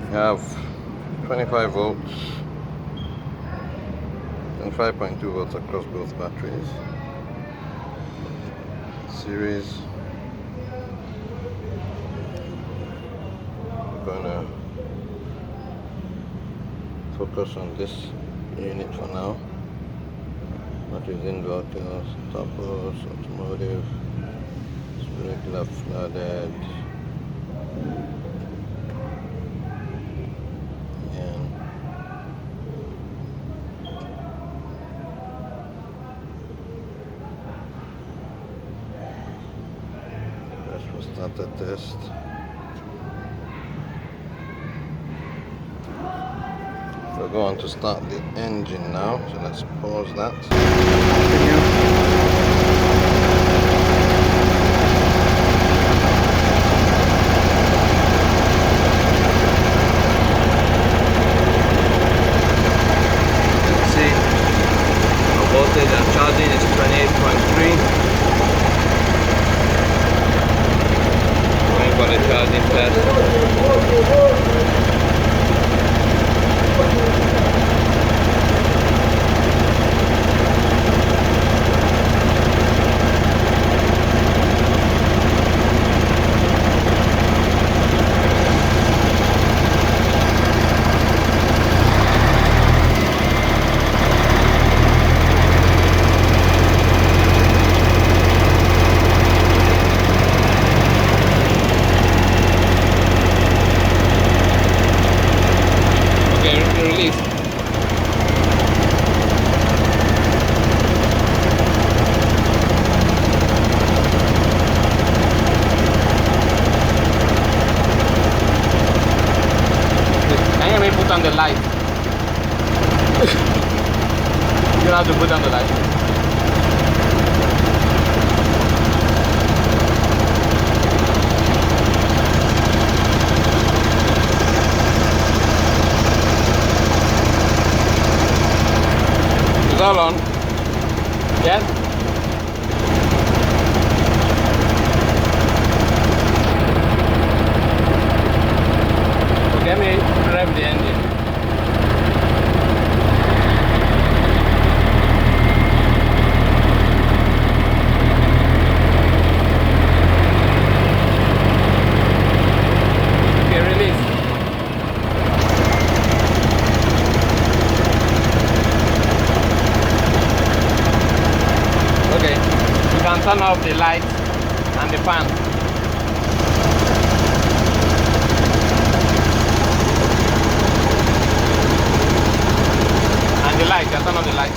You have 25 volts and 5.2 volts across both batteries. Series. We're gonna focus on this unit for now. Batteries, inverters, topos, automotive, regular flooded. We'll start the test. We're going to start the engine now, so let's pause that. Let's see, our voltage and charging is 28.3. For the charging test. Put on the light. You have to put on the light. Is all on? Yes? Let me rev the engine. Okay, release. Okay, you can turn off the lights and the fan. The light, turn on the light.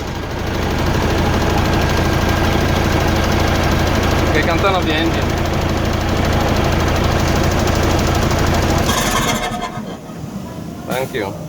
Okay, can turn off the engine. Thank you.